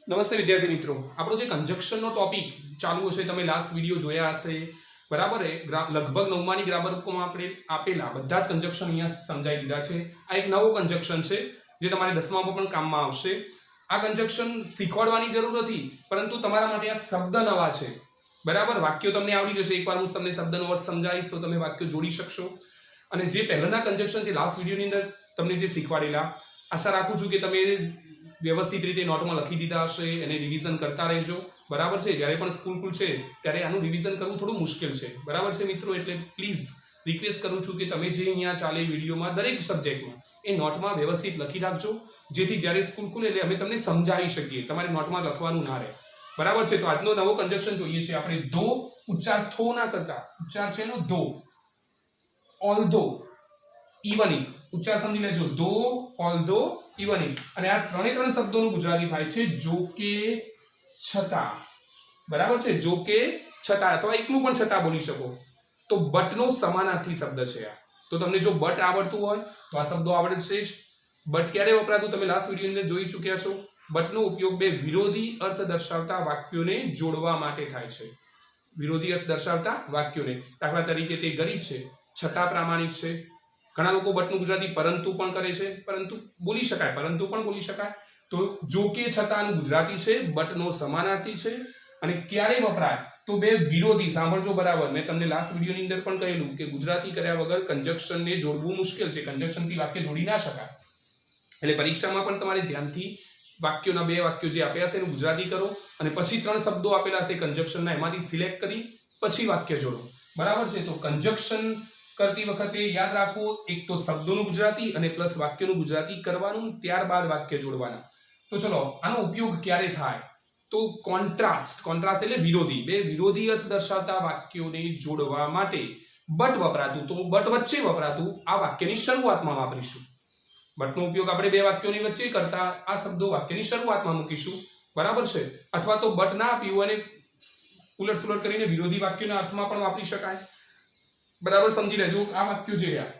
નમસ્તે વિદ્યાર્થી મિત્રો, આપણો જે કન્જક્શનનો ટોપિક ચાલુ હશે, તમે લાસ્ટ વિડીયો જોયા હશે બરાબર. લગભગ 9માની ગ્રામર બુકમાં આપણે આપેલા બધા જ કન્જક્શન અહીંયા સમજાવી દીધા છે. આ એક નવો કન્જક્શન છે જે તમારે 10મામાં પણ કામમાં આવશે. આ કન્જક્શન શીખવાડવાની જરૂર નથી, પરંતુ તમારા માટે આ શબ્દ નવા છે બરાબર. વાક્યો તમને આવડી જશે. એકવાર હું તમને શબ્દનો અર્થ સમજાવીશ તો તમે વાક્યો જોડી શકશો. અને જે પહેલાના કન્જક્શન છે લાસ્ટ વિડીયોની અંદર તમને જે શીખવાડેલા, આશા રાખું છું કે તમે વ્યવસ્થિત રીતે નોટમાં લખી દીધા હશે. એને રિવિઝન કરતા રહેજો બરાબર છે. જ્યારે પણ સ્કૂલ ખુલશે ત્યારે આનું રિવિઝન કરવું થોડું મુશ્કેલ છે બરાબર છે મિત્રો. એટલે પ્લીઝ રિક્વેસ્ટ કરું છું કે તમે જે અહીંયા ચાલે વિડીયોમાં દરેક સબ્જેક્ટમાં એ નોટમાં વ્યવસ્થિત લખી રાખજો, જેથી જ્યારે સ્કૂલ ખુલે એટલે અમે તમને સમજાવી શકીએ, તમારે નોટમાં લખવાનું ના રહે બરાબર છે. તો આજનો નવો કન્જક્શન જોઈએ છે આપણે. ધો ઉચ્ચાર થો ના કરતા, ઉચ્ચાર છે એનો ધો. ઓલ્ધો, ઇવન ઇફ ઉચ્ચાર સમજી લેજો. ધો, ઓલ્ધો, ઇવન ઇફ. અને આ ત્રણે શબ્દોનું ગુજરાતી થાય છે જો કે, છતાં બરાબર છે. જો કે, છતાં, અથવા એકલું પણ છતાં બોલી શકો. તો બટનો સમાનાર્થી શબ્દ છે આ. તો તમને જો બટ આવડતું હોય તો આ શબ્દો આવડશે જ. બટ ક્યારે વપરાતું તમે લાસ્ટ વિડીયોની અંદર જોઈ ચૂક્યા છો. બટનો ઉપયોગ બે વિરોધી અર્થ દર્શાવતા વાક્યોને જોડવા માટે થાય છે. વિરોધી અર્થ દર્શાવતા વાક્યોને, દાખલા તરીકે તે ગરીબ છે, છતાં પ્રામાણિક છે. ઘણા લોકો બટનું ગુજરાતી પરંતુ પણ કરે છે, પરંતુ બોલી શકાય, પરંતુ પણ બોલી શકાય. તો જો કે છતાંનું ગુજરાતી છે, બટનો સમાનાર્થી છે. અને ક્યારે વપરાય તો બે વિરોધી, સાંભળજો બરાબર. મેં તમને લાસ્ટ વિડીયોની અંદર પણ કહેલું કે ગુજરાતી કર્યા વગર કન્જક્શનને જોડવું મુશ્કેલ છે. કન્જક્શનથી વાક્ય જોડી ના શકાય. એટલે પરીક્ષામાં પણ તમારે ધ્યાનથી વાક્યોના બે વાક્યો જે આપ્યા છે એનું ગુજરાતી કરો, અને પછી 3 શબ્દો આપેલા છે કન્જક્શનના, એમાંથી સિલેક્ટ કરી પછી વાક્ય જોડો બરાબર છે. તો કન્જક્શન કરતી વખતે યાદ રાખો, એક તો શબ્દોનું ગુજરાતી અને પ્લસ વાક્યનું ગુજરાતી કરવાનું, ત્યારબાદ વાક્ય જોડવાના. તો ચલો, આનો ઉપયોગ ક્યારે થાય તો કોન્ટ્રાસ્ટ. કોન્ટ્રાસ્ટ એટલે વિરોધી, બે વિરોધી અર્થ દર્શાવતા વાક્યોને જોડવા માટે બટ વપરાતું, તો બટ વચ્ચે વપરાતું આ વાક્યની શરૂઆતમાં વાપરીશું. બટનો ઉપયોગ આપણે બે વાક્યોની વચ્ચે કરતા આ શબ્દો વાક્યની શરૂઆતમાં મૂકીશું બરાબર છે. અથવા તો બટ ના આપ્યું અને ઉલટ કરીને વિરોધી વાક્યના અર્થમાં પણ વાપરી શકાય બરાબર. સમજી લેજો. આ વાક્યો જે રહ્યા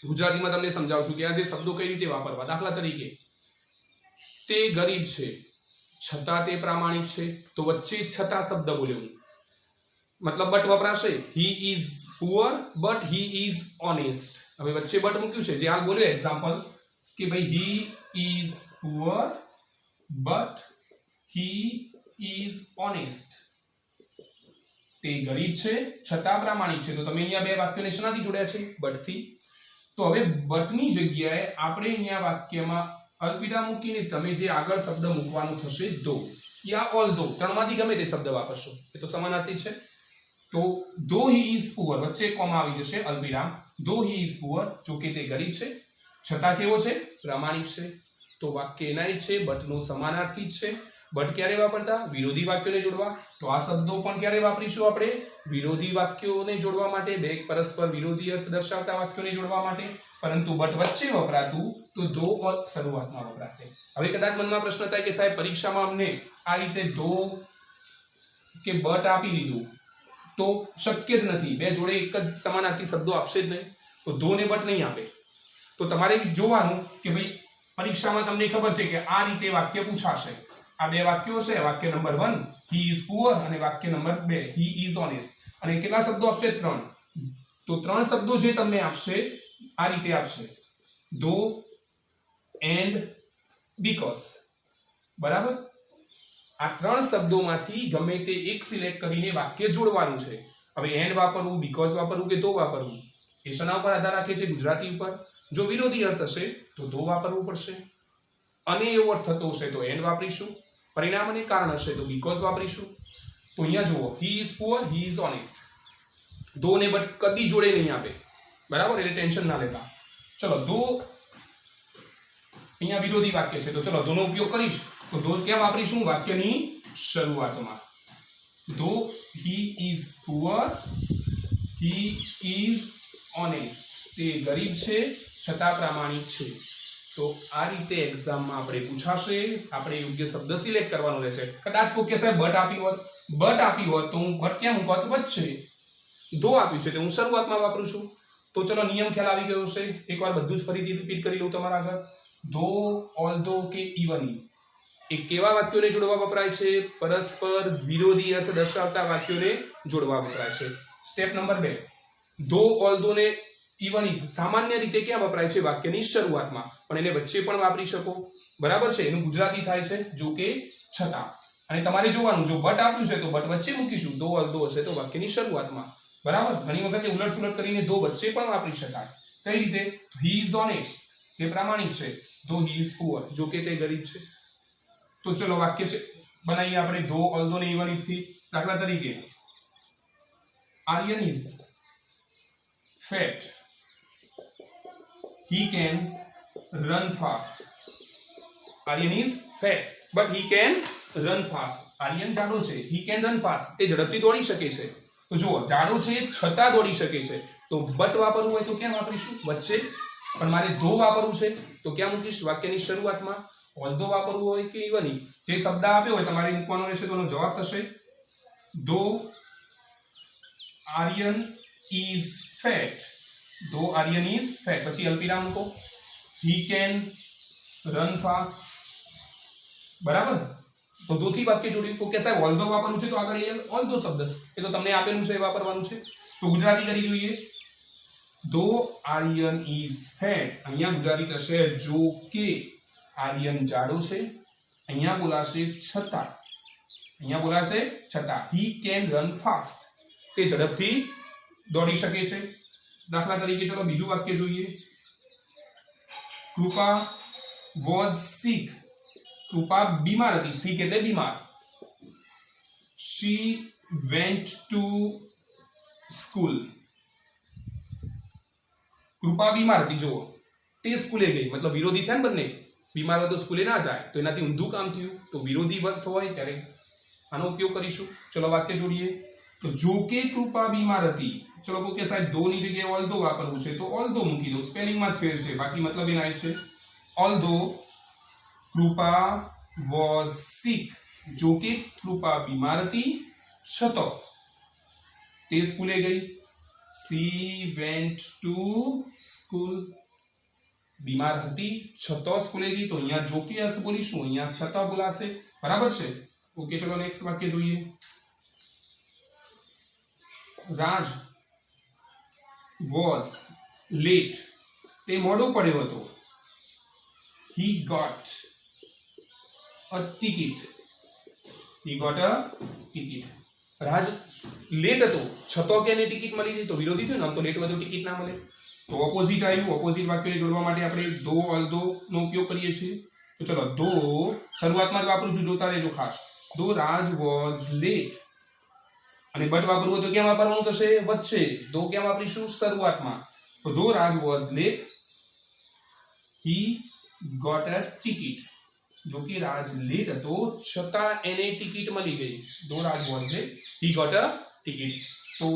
ગુજરાતીમાં તમને સમજાવું છું કે આ જે શબ્દો કઈ રીતે વાપરવા. દાખલા તરીકે તે ગરીબ છે, છતાં તે પ્રામાણિક છે. તો વચ્ચે છતાં શબ્દ બોલ્યો, મતલબ બટ વપરાશે. He is poor but he is honest. હવે વચ્ચે બટ મૂક્યું છે, જે હાલ બોલ્યો એક્ઝામ્પલ કે ભાઈ he is poor but he is honest. તે ગરીબ છે, છતાં પ્રામાણિક છે. તો તમે અહીંયા બે વાક્યોને શેનાથી જોડ્યા છે? બટથી. તો હવે બટની જગ્યાએ આપણે અહીંયા વાક્યમાં અલ્પવિરામ મૂકીને તમે જે આગળ શબ્દ મૂકવાનું થશે ધો યા ઓલ્ધો, ત્રણમાંથી ગમે તે શબ્દ વાપરશો, એ તો સમાનાર્થી છે. તો ધો હી ઇઝ પુઅર, વચ્ચે કોમા આવી જશે, અલ્પવિરામ. ધો હી ઇઝ પુઅર, જો કે તે ગરીબ છે, છતાં કેવો છે? પ્રામાણિક છે. તો વાક્ય એના જ છે, બટનો સમાનાર્થી જ છે. બટ ક્યારે વાપરતા? વિરોધી વાક્યોને જોડવા. તો આ શબ્દો પણ ક્યારે વાપરીશું આપણે? વિરોધી વાક્યોને જોડવા માટે, બે પરસ્પર વિરોધી અર્થ દર્શાવતા વાક્યોને જોડવા માટે. પરંતુ બટ વચ્ચે વપરાતું તો ધો શરૂઆતમાં વપરાશે. હવે કદાચ મનમાં પ્રશ્ન થાય કે સાહેબ પરીક્ષામાં અમને આ રીતે ધો કે બટ આપી દીધું તો શક્ય જ નથી, બે જોડે એક જ સમાનાર્થી શબ્દો આપશે જ નહીં, તો ધો ને બટ નહીં આપે. તો તમારે જોવાનું કે ભાઈ પરીક્ષામાં તમને ખબર છે કે આ રીતે વાક્ય પૂછાશે. આ બે વાક્યો છે, વાક્ય નંબર 1 હી ઇઝ પુઅર અને વાક્ય નંબર 2 હી ઇઝ ઓનેસ્ટ. અને કેટલા શબ્દો આપશે? 3. તો 3 શબ્દો જે તમને આપશે આ રીતે આપશે, ધો એન્ડ બીકોઝ બરાબર. આ 3 શબ્દોમાંથી ગમે તે એક સિલેક્ટ કરીને વાક્ય જોડવાનું છે. હવે એન્ડ વાપરવું, બીકોઝ વાપરવું કે ધો વાપરવું, એ શેના ઉપર આધાર રાખે છે? ગુજરાતી ઉપર. જો વિરોધી અર્થ હશે તો ધો વાપરવું પડશે, અને એવો અર્થ થતો હશે તો એન્ડ વાપરીશું, પરિણામ અને કારણ હશે તો બીકોઝ વાપરીશું. તો અહીંયા જુઓ, he is poor, he is honest. ધો ને બટ કદી જોડે નહીં આપે બરાબર, એટલે ટેન્શન ના લેતા. ચલો, ધો અહીંયા વિરોધી વાક્ય છે, તો ચલો ધોનો ઉપયોગ કરીશ. તો ધો ક્યાં વાપરીશું? વાક્યની શરૂઆતમાં. ધો he is poor, he is honest. તે ગરીબ છે, છતાં પ્રામાણિક છે. તો આ રીતે એક્ઝામમાં આપણે પૂછાશે. આપણે યોગ્ય શબ્દ સિલેક્ટ કરવાનો રહેશે. કદાચ કોઈ કહેશે બટ આપી હોત તો હું બટ ક્યાં મૂકવા? તો વચ્ચે. ધો આપ્યું છે તો હું શરૂઆતમાં વાપરું છું. તો ચલો, નિયમ ખ્યાલ આવી ગયો છે. એકવાર બધું જ ફરીથી રિપીટ કરી લઉં તમારા આગળ. ધો, ઓલ્ધો કે ઇવન ઇફ. એ કેવા વાક્યોને જોડવા વપરાય છે? પરસ્પર વિરોધી અર્થ દર્શાવતા વાક્યોને જોડવા વપરાય છે. સ્ટેપ નંબર 2, ધો ઓલ્ધો ને ઇવન ઇફ સામાન્ય રીતે ક્યાં વપરાય છે? વાક્યની શરૂઆતમાં, પણ એને વચ્ચે પણ વાપરી શકો. બરાબર છે? એનું ગુજરાતી થાય છે જો કે, છતાં. અને તમારે જોવાનું, જો બટ આપ્યું છે તો બટ વચ્ચે મૂકીશું, ધો ઓલ્ધો હશે તો વાક્યની શરૂઆતમાં. બરાબર? ઘણી વખત ઉલટ સુલટ કરીને ધો વચ્ચે પણ વાપરી શકાય. કઈ રીતે? હી ઇઝ ઓનેસ્ટ, તે પ્રામાણિક છે. ધો હી ઇઝ પુઅર, જો કે તે ગરીબ છે. તો ચલો વાક્ય બનાવીએ આપણે ધો ઓલ્ધો ને ઇવન ઇફ થી. દાખલા તરીકે, Aryan is fat, he can run fast. Aryan is fat but he can run fast. Aryan જાડો છે, he can run fast, તે ઝડપથી દોડી શકે છે. તો જુઓ, જાડો છે છતાં દોડી શકે છે. તો બટ વાપરવું હોય તો ક્યાં વાપરીશું? વચ્ચે. પણ મારે ધો વાપરવું છે તો ક્યાં મૂકીશ? વાક્યની શરૂઆતમાં. ઓલ્ધો વાપરવું હોય કે ઇવન ઇફ, જે શબ્દ આપ્યો હોય તમારે મૂકવાનો રહેશે. તો એનો જવાબ થશે ધો આર્યન ઇઝ ફેટ. ધો આર્યન ઇઝ ફેટ, પછી અલ્પવિરામ મૂકો. he can run fast. બરાબર? તો ધો થી વાક્ય જોડ્યું. તો કે સાહેબ ઓલ્ધો વાપરવું છે તો આગળ એ ઓલ્ધો શબ્દ એ તો તમને આપેલું છે એ વાપરવાનું છે. તો ગુજરાતી કરી જોઈએ. ધો આર્યન ઇઝ ફેટ, અહીંયા ગુજરાતી થશે જો કે આર્યન જાડો છે. અહીંયા બોલાશે છતાં. અહીંયા બોલાશે છતાં. he can run fast, તે ઝડપથી દોડી શકે છે. દાખલા તરીકે ચલો બીજું વાક્ય જોઈએ. કૃપા was sick, કૃપા બીમાર હતી. sick એટલે બીમાર. she went to school, કૃપા બીમાર હતી. જુઓ, તે સ્કૂલે ગઈ, મતલબ વિરોધી થયા ને બંને. બીમાર હોય તો સ્કૂલે ના જાય, તો એનાથી ઊંધું કામ થયું. તો વિરોધી અર્થ હોય ત્યારે આનો ઉપયોગ કરીશું. ચલો વાક્ય જોડીએ. તો જો કે કૃપા બીમાર હતી. ચલો કહો કે સાહેબ ધો ની જગ્યાએ ઓલ્ધો વાપરવું છે તો ઓલ્ધો મૂકી દો. સ્પેલિંગમાં જ ફેર છે, બાકી મતલબ એના છે. ઓલ્ધો કૃપા was sick, જો કે કૃપા બીમાર હતી છતાં તે સ્કૂલે ગઈ. she went to school, બીમાર હતી છતાં સ્કૂલે ગઈ. તો અહીંયા જો કે અર્થ બોલીશું, અહીંયા છતાં બોલાશે. બરાબર છે? ઓકે, ચલો નેક્સ્ટ વાક્ય જોઈએ. રાજ was late, તે મોડો પડ્યો હતો. he got a ticket, he got a ticket. Raj late હતો છતાં કે એને ટિકિટ મળી ગઈ. તો વિરોધી થયું ને, આમ તો લેટ વધુ ટિકિટ ના મળે. તો ઓપોઝિટ આવ્યું. ઓપોઝિટ વાક્યને જોડવા માટે આપણે ધો ઓલ્ધો નો ઉપયોગ કરીએ છીએ. તો ચલો ધો શરૂઆતમાં જ વાપરું છું, જોતા રહેજો ખાસ. ધો રાજ was late, અને બટ વાપરવું હોય તો ક્યાં વાપરવાનું થશે? વચ્ચે. ધો ક્યાં વાપરીશું? શરૂઆતમાં. તો ધો રાજ was late, he got a ticket, જો કે રાજ લેટ હતો છતાં એને ટિકિટ મળી ગઈ. ધો રાજ was late, he got a ticket. તો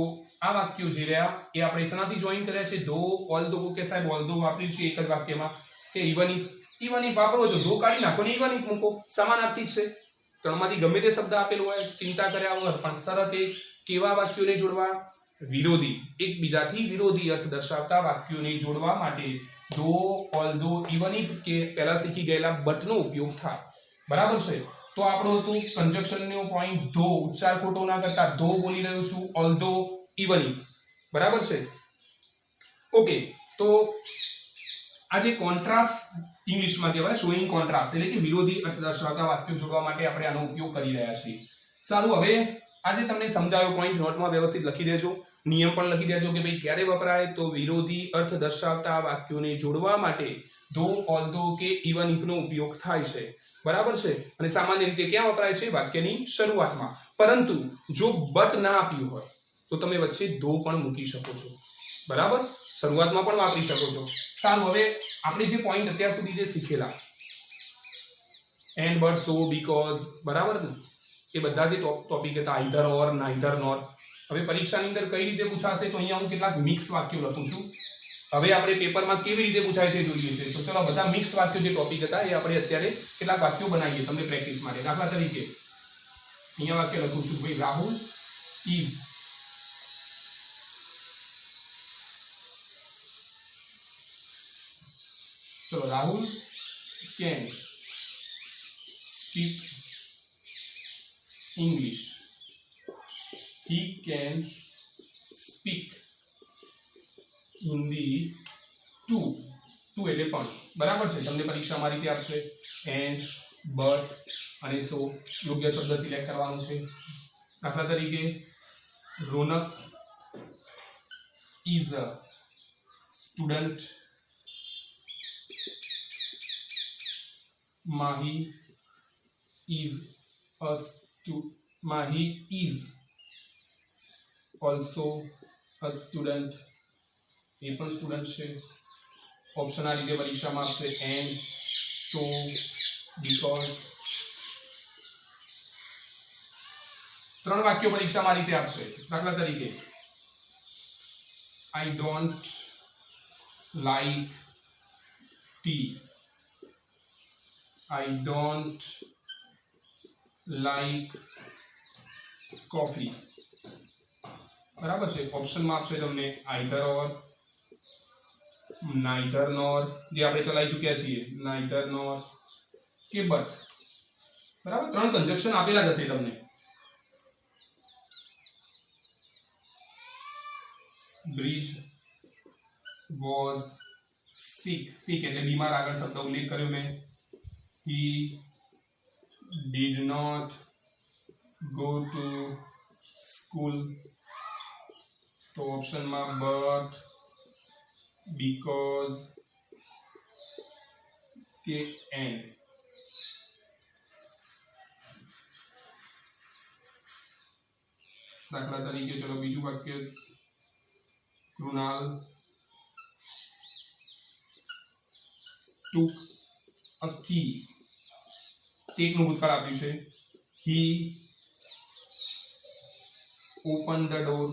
આ વાક્યો જે રહ્યા એ આપણે શેનાથી જોઈન કર્યા છે? ધો ઓલ્ધો. કે સાહેબ ઓલ્ધો વાપર્યું છે એક જ વાક્યમાં. કે ઇવન ઇફ, ઇવન ઇફ વાપરો તો ધો કાઢી નાખો ને ઇવન ઇફ મૂકો. સમાનાર્થી જ છે. ત્રણમાંથી ગમે તે શબ્દ આપેલો હોય, ચિંતા કર્યા વગર. પણ શરત એ કેવા વાક્યોને જોડવા? વિરોધી, એકબીજાથી વિરોધી અર્થ દર્શાવતા વાક્યોને જોડવા માટે ધો ઓલ્ધો ઇવન ઇફ કે પહેલા શીખી ગયેલા બટનો ઉપયોગ થાય. બરાબર છે? તો આપણો હતું કંજક્શનનો પોઈન્ટ ધો. ઉચ્ચાર ખોટો ના કરતા ધો બોલી રહ્યો છું, ઓલ્ધો ઇવન ઇફ. બરાબર છે? ઓકે, તો આજે કોન્ટ્રાસ્ટ ઇંગ્લિશમાં કહેવાય, શોઈંગ કોન્ટ્રાસ્ટ, એટલે કે વિરોધી અર્થ દર્શાવતા વાક્યો જોડવા માટે આપણે આનો ઉપયોગ કરી રહ્યા છીએ. સારું, હવે આજે તમને સમજાયો પોઈન્ટ નોટમાં વ્યવસ્થિત લખી દેજો. નિયમ પણ લખી દેજો કે ભાઈ ક્યારે વપરાય? તો વિરોધી અર્થ દર્શાવતા વાક્યોને જોડવા માટે ધો ઓલ્ધો કે ઇવન ઇફ નો ઉપયોગ થાય છે. બરાબર છે? અને સામાન્ય રીતે ક્યાં વપરાય છે? વાક્યની શરૂઆતમાં. પરંતુ જો બટ ના આપ્યું હોય તો તમે વચ્ચે ધો પણ મૂકી શકો છો. બરાબર? શરૂઆતમાં પણ વાપરી શકો છો. સારું, હવે આપણે જે પોઈન્ટ અત્યાર સુધી જે શીખેલા એન્ડ, બટ, સો, બીકોઝ, બરાબર ને, એ બધા જે ટોપિક હતા, આઈધર ઓર, નાઈધર નોર. હવે પરીક્ષાની અંદર કઈ રીતે પૂછાશે? તો અહીંયા હું કેટલાક મિક્સ વાક્યો લખું છું. હવે આપણે પેપરમાં કેવી રીતે પૂછાય છે જોઈએ છે. તો ચલો બધા મિક્સ વાક્યો જે ટોપિક હતા એ આપણે અત્યારે કેટલાક વાક્યો બનાવીએ તમને પ્રેક્ટિસ માટે. દાખલા તરીકે અહીંયા વાક્ય લખું છું, ભાઈ રાહુલ ઇઝ ચલો Rahul can speak English. He can speak Hindi too એટલે પણ બરાબર છે. તમને પરીક્ષામાં રીતે આપશે એન્ડ, બટ અને સો યોગ્ય શબ્દ સિલેક્ટ કરવાનો છે. દાખલા તરીકે Ronak is a student, Mahi is also a student, એ પણ સ્ટુડન્ટ છે. ઓપ્શન આ રીતે પરીક્ષામાં આપશે એન્ડ, સો, બીકોઝ. 3 વાક્યો પરીક્ષામાં આ રીતે આપશે. દાખલા તરીકે I don't like tea. I don't like coffee. બરાબર છે. ઓપ્શનમાં આપશે તમને આઈધર ઓર, નાઈધર નોર, જે આપણે ચલાવી ચૂક્યા છીએ, નાઈધર નોર કે બટ. બરાબર, 3 કન્જક્શન આપેલા જ હશે તમને. બ્રિજ વોઝ sick એટલે બીમાર, આગળ શબ્દ ઉલ્લેખ કર્યો મેં. he did not go to school, તો ઓપ્શનમાં but, because કે and. દાખલા તરીકે ચલો બીજું વાક્ય, કૃણાલ took a key, ટેકનું ભૂતકાળ આપ્યું છે. he opened the door,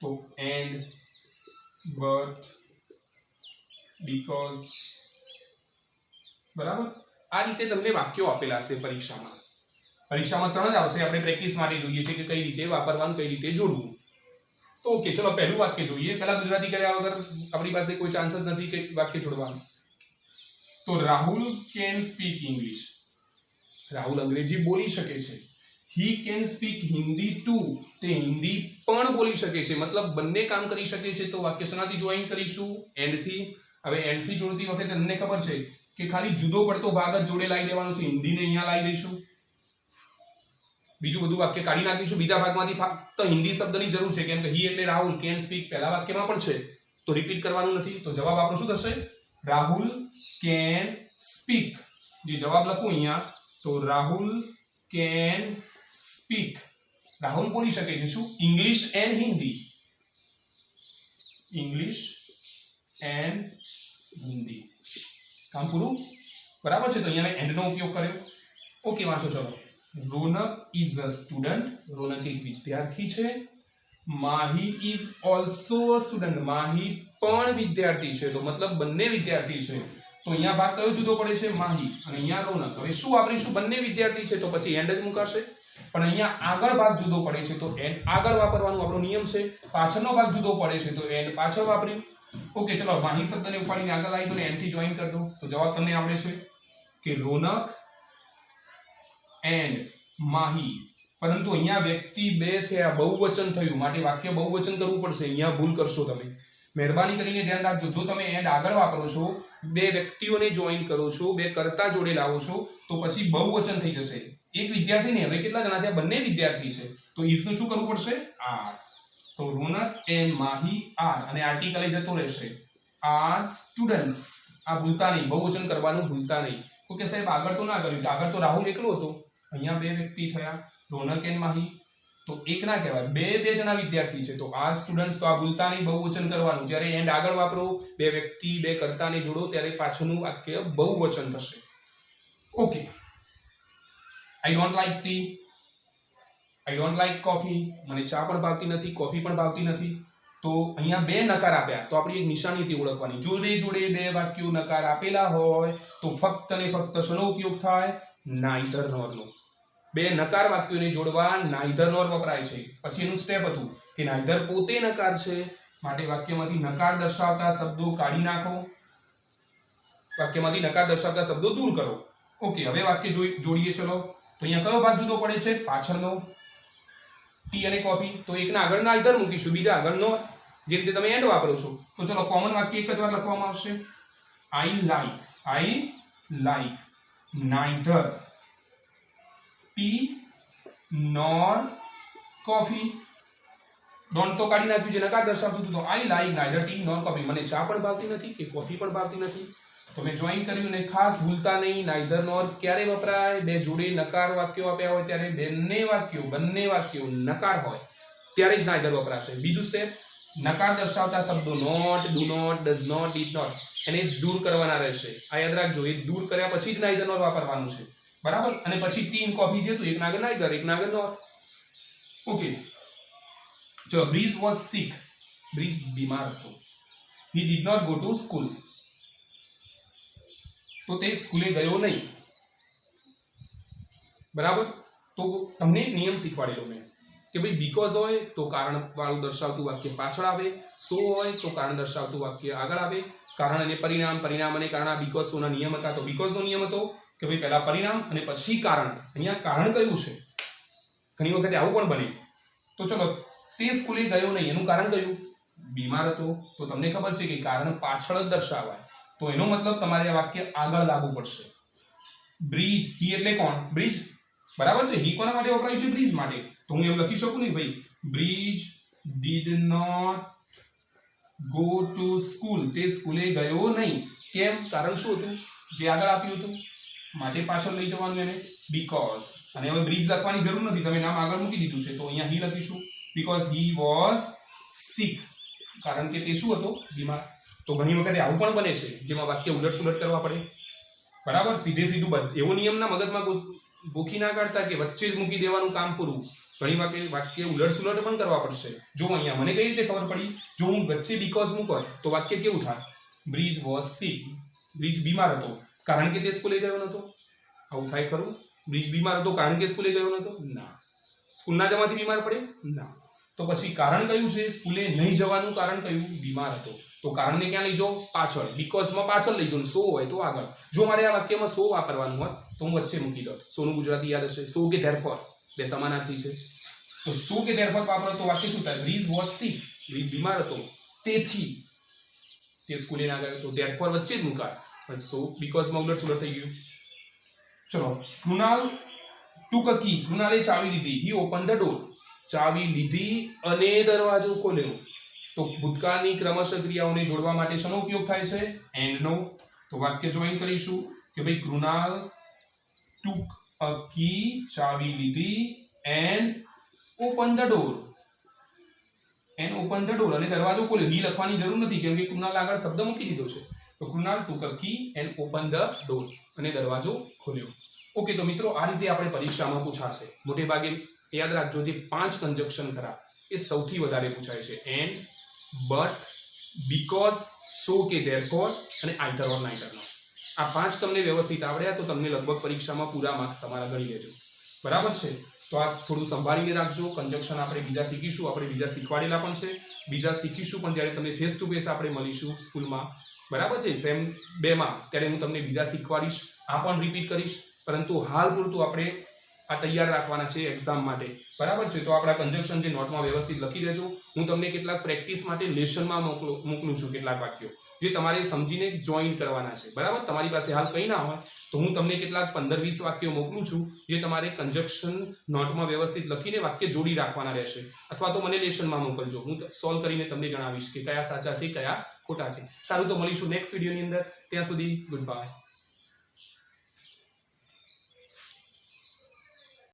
તો and, but, because. બરાબર, આ રીતે તમને વાક્યો આપેલા હશે પરીક્ષામાં. 3 જ આવશે. આપણે પ્રેક્ટિસ માટે જોઈએ છે કે કઈ રીતે વાપરવાનું, કઈ રીતે જોડવું. તો ઓકે, ચલો પહેલું વાક્ય જોઈએ. પહેલા ગુજરાતી કર્યા વગર આપણી પાસે કોઈ ચાન્સ જ નથી કે વાક્ય જોડવાનું. તો Rahul can speak English, Rahul અંગ્રેજી બોલી શકે છે. he can speak Hindi too, તે હિન્દી પણ બોલી શકે છે. મતલબ બંને કામ કરી શકે છે. તો વાક્ય શેનાથી જોઈન કરીશું? એન્ડ થી. હવે એન્ડ થી જોડતી વખતે તમને ખબર છે કે ખાલી જુદો પડતો ભાગ જ જોડે લાવી દેવાનો છે. હિન્દીને અહીંયા લાવી દઈશું, બીજું બધું વાક્ય કાઢી નાખીશું. બીજા ભાગમાંથી ફક્ત હિન્દી શબ્દની જરૂર છે, કેમ કે he એટલે રાહુલ, કેન સ્પીક પહેલા વાક્યમાં પણ છે, તો રિપીટ કરવાનું નથી. તો જવાબ આપણો શું થશે? Rahul can speak. જે જવાબ લખું અહીંયા, તો રાહુલ કેન સ્પીક, રાહુલ બોલી શકે છે શું? English and Hindi, English and Hindi. કામ પૂરું. બરાબર છે. તો અહીંયા મેં એન્ડ નો ઉપયોગ કર્યો. ઓકે, વાંચો ચલો. રોનક ઇઝ અ સ્ટુડન્ટ, રોનક એક વિદ્યાર્થી છે. Mahi is also a student, Mahi પણ વિદ્યાર્થી છે. તો મતલબ બંને વિદ્યાર્થી છે. તો અહીંયા ભાગ કયો જુદો પડે છે? માહી, અને અહીંયા રોનક. હવે શું વાપરીશું? બંને વિદ્યાર્થી છે તો પછી એન્ડ જ મુકાશે. પણ અહીંયા આગળ ભાગ જુદો પડે છે તો એન્ડ આગળ વાપરવાનું આપણો નિયમ છે. પાછળનો ભાગ જુદો પડે છે તો એન્ડ પાછળ વાપર્યું. ઓકે, ચલો માહી શબ્દને ઉપાડીને આગળ લાવી દો ને એન્ડ થી જોઈન કરી દો. તો જવાબ તમને આવડે છે કે રોનક એન્ડ માહી. પરંતુ અહીંયા વ્યક્તિ બે થયા, બહુવચન થયું, માટે વાક્ય બહુવચન કરવું પડશે. અહીંયા ભૂલ કરશો તમે. મહેરબાની કરીને ધ્યાન રાખજો. જો તમે એન્ડ આગળ વાપરો છો, બે વ્યક્તિઓને જોઈન કરો છો, બે કર્તા જોડે લાવો છો, તો પછી બહુવચન થઈ જશે. એક વિદ્યાર્થી નહીં, હવે કેટલા જણા થયા? બંને વિદ્યાર્થી છે. તો ઇઝ નું શું કરવું પડશે? આર. તો રોનક એન્ડ માહી આર, અને આર્ટિકલ જતો રહેશે આર સ્ટુડન્ટ્સ. આ ભૂલતા નહીં, બહુવચન કરવાનું ભૂલતા નહીં. તો કે સાહેબ આગળ તો ના કર્યું, આગળ તો રાહુલ એકલો હતો, અહીંયા બે વ્યક્તિ થયા, રોનક એન્ડ માહી. તો એક ના કહેવાય, બે જણા વિદ્યાર્થી છે. તો આર સ્ટુડન્ટ્સ, તો આ ભૂલતા નહીં, બહુવચન કરવાનું. જ્યારે એન્ડ આગળ વાપરો, બે વ્યક્તિ બે કર્તાને જોડો, ત્યારે પાછળનું વાક્ય બહુવચન થશે. Okay. I don't like tea, I don't like coffee, મને ચા પણ ભાવતી નથી, કોફી પણ ભાવતી નથી. તો અહીંયા બે નકાર આપ્યા, તો આપણી એક નિશાનીથી ઓળખવાની. જોડે જોડે બે વાક્યો નકાર આપેલા હોય તો ફક્ત ને ફક્ત શનો ઉપયોગ થાય? નાઈધર નોર નો. બે નકાર વાક્યોને જોડવા નાઈધર નોર વપરાય છે. પછી એનું સ્ટેપ હતું કે નાઈધર પોતે નકાર છે, માટે વાક્યમાંથી નકાર દર્શાવતા શબ્દો કાઢી નાખો. વાક્યમાંથી નકાર દર્શાવતા શબ્દો દૂર કરો. ઓકે, હવે વાક્ય જોડીએ. ચલો, તો અહીંયા કયો ભાગ જુદો પડે છે? પાછળનો. ટી અને કોફી, તો એકના આગળના આઈધર મૂકીશું, બીજા આગળનો જે રીતે તમે એન્ડ વાપરો છો. તો ચલો, કોમન વાક્ય એક જ વાર લખવામાં આવશે. I like neither tea nor coffee. Don't તો કાઢી નાખ્યું, જે નકાર દર્શાવતું હતું. તો I like neither tea nor coffee, મને ચા પણ ભાવતી નથી કે કોફી પણ ભાવતી નથી. તો મેં જોઈન કર્યું ને ખાસ ભૂલતા નહીં, નાઈધર નોર ક્યારે વપરાય? બે જોડે નકાર વાક્યો આપ્યા હોય ત્યારે, બંને વાક્યો નકાર હોય ત્યારે જ નાઈધર વપરાશે. બીજું સ્ટેપ, નકાર દર્શાવતા શબ્દો not, do not, does not, did not, એને દૂર કરવાના રહેશે. આ યાદ રાખજો, એ દૂર કર્યા પછી જ નાઈધર નોર વાપરવાનું છે, બરાબર? અને પછી ટી અને કોફી છે તો એક આગળ નાઈધર, એક આગળ નોટ. ઓકે, ચલો, બ્રીઝ વોઝ સિક. બ્રીઝ બીમાર હતો. He did not go to school. તો તે સ્કૂલે ગયો નહીં, બરાબર? તો તમને એક નિયમ શીખવાડેલો મેં કે ભાઈ બીકોઝ હોય તો કારણ વાળું દર્શાવતું વાક્ય પાછળ આવે, સો હોય તો કારણ દર્શાવતું વાક્ય આગળ આવે. કારણ અને પરિણામ, પરિણામ અને કારણ, આ બીકોઝ સોના નિયમ હતા. તો બીકોઝનો નિયમ હતો કે ભાઈ પહેલા પરિણામ અને પછી કારણ. અહીંયા કારણ કયું છે? ઘણી વખત આવું પણ બને. તો ચલો, તે સ્કૂલે ગયો નહીં, એનું કારણ કયું? બીમાર હતો. તો તમને ખબર છે કે કારણ પાછળ જ દર્શાવાય, તો એનો મતલબ તમારે આ વાક્ય આગળ લાવવું પડશે. બ્રિજ, હી એટલે કોણ? બ્રિજ, બરાબર છે? હી કોના માટે વપરાય છે? બ્રિજ માટે. તો હું એમ લખી શકું ને ભાઈ, Brij did not go to school. તે સ્કૂલે ગયો નહીં. કેમ? કારણ શું હતું? જે આગળ આપ્યું હતું, માટે પાછળ લઈ જવાનું એને, બીકોઝ. અને હવે બ્રિજ લખવાની જરૂર નથી, તમે નામ આગળ મૂકી દીધું છે, તો અહીંયા હી લખીશું. બીકોઝ હી વોઝ સિક, કારણ કે તે શું હતો? બીમાર. તો ઘણી વખત આવું પણ બને છે જેમાં વાક્ય ઉલટ-સુલટ કરવા પડે, બરાબર? સીધે સીધું એવો નિયમના મગજમાં ગોખી ના કાઢતા કે વચ્ચે જ મૂકી દેવાનું, કામ પૂરું. ઘણી વાક્ય ઉલટ-સુલટ પણ કરવા પડશે. જો અહીંયા મને કઈ રીતે ખબર પડી? જો હું વચ્ચે બીકોઝ મૂકું તો વાક્ય કેવું થાય? Bridge was six. બ્રિજ બીમાર હતો કારણ કે તે સ્કૂલે ગયો નતો. આવું થાય ખરું? બ્રિજ બીમાર હતો કારણ કે સ્કૂલે ગયો નતો? ના. સ્કૂલ ના જવાથી બીમાર પડે? ના. તો પછી કારણ કયું છે? સ્કૂલે નહીં જવાનું કારણ કયું? બીમાર હતો. તો કારણને ક્યાં લઈ જાઓ? પાછળ. બીકોઝમાં પાછળ લઈ જાઓ, સો હોય તો આગળ. જો મારે આ વાક્યમાં સો વાપરવાનું હોય તો હું વચ્ચે મૂકી દઉં. સોનું ગુજરાતી યાદ હશે, સો કે ધેરફોર, બે સમાનાર્થી છે. તો સો કે ધેરફોર વાપરો તો વાક્ય શું થાય? Bridge was six. બ્રિજ બીમાર હતો તેથી તે સ્કૂલે ના ગયો. તો ધેરફોર વચ્ચે જ મુકાય. પણ સો બીકોઝમાં ઉલટ-સુલટ થઈ ગયું. ચલો, કૃણાલ ટુક અ કી. કૃણાલે ચાવી લીધી. હી ઓપન ધ ડોર. ચાવી લીધી અને દરવાજો ખોલ્યો. તો ભૂતકાળની ક્રમશઃ ક્રિયાઓને જોડવા માટે શેનો ઉપયોગ થાય છે? એન્ડનો. તો વાક્ય જોઈન કરીશું કે ભાઈ કૃણાલ ટુક અ કી, ચાવી લીધી, and open the door. And open the door, અને દરવાજો ખોલ્યો. હી લખવાની જરૂર નથી કેમ કે કૃણાલ આગળ શબ્દ મૂકી દીધો છે. તો કૃણાલ ટુક અ કી એન્ડ ઓપન ધ ડોર, અને દરવાજો ખોલ્યો. ઓકે, તો મિત્રો આ રીતે આપણે પરીક્ષામાં પૂછાશે. મોટે ભાગે યાદ રાખજો, જે 5 કંજક્શન ખરા એ સૌથી વધારે પૂછાય છે. એન્ડ, બટ, બીકોઝ, સો કે ધેરફોર અને આઈધર ઓર નાઈધર. આ 5 તમને વ્યવસ્થિત આવડ્યા તો તમને લગભગ પરીક્ષામાં પૂરા માર્ક્સ તમારા ગણી લેજો, બરાબર છે? તો આ થોડું સંભાળીને રાખજો. કંજક્શન આપણે બીજા શીખીશું, આપણે બીજા શીખવાડેલા પણ છે, બીજા શીખીશું પણ જ્યારે તમને ફેસ ટુ ફેસ આપણે મળીશું સ્કૂલમાં, બરાબર છે? સેમ 2 માં ત્યારે હું તમને બીજા શીખવાડીશ, આ પણ રિપીટ કરીશ. પરંતુ હાલ પૂરતું આપણે આ તૈયાર રાખવાના છે એક્ઝામ માટે, બરાબર છે? તો આપણા કંજક્શન જે નોટમાં વ્યવસ્થિત લખી દેજો. હું તમને કેટલાક પ્રેક્ટિસ માટે લેસનમાં મોકલું છું, કેટલાક વાક્યો જે તમારે સમજીને જોઈન કરવાના છે, બરાબર? તમારી પાસે હાલ કંઈ ના હોય તો હું તમને કેટલાક 15-20 વાક્યો મોકલું છું જે તમારે કંજક્શન નોટમાં વ્યવસ્થિત લખીને વાક્ય જોડી રાખવાના રહેશે. અથવા તો મને લેસનમાં મોકલજો, હું સોલ્વ કરીને તમને જણાવીશ કે કયા સાચા છે, કયા ખોટા છે. સારું, તો મળીશું નેક્સ્ટ વિડીયોની અંદર. ત્યાં સુધી ગુડ બાય.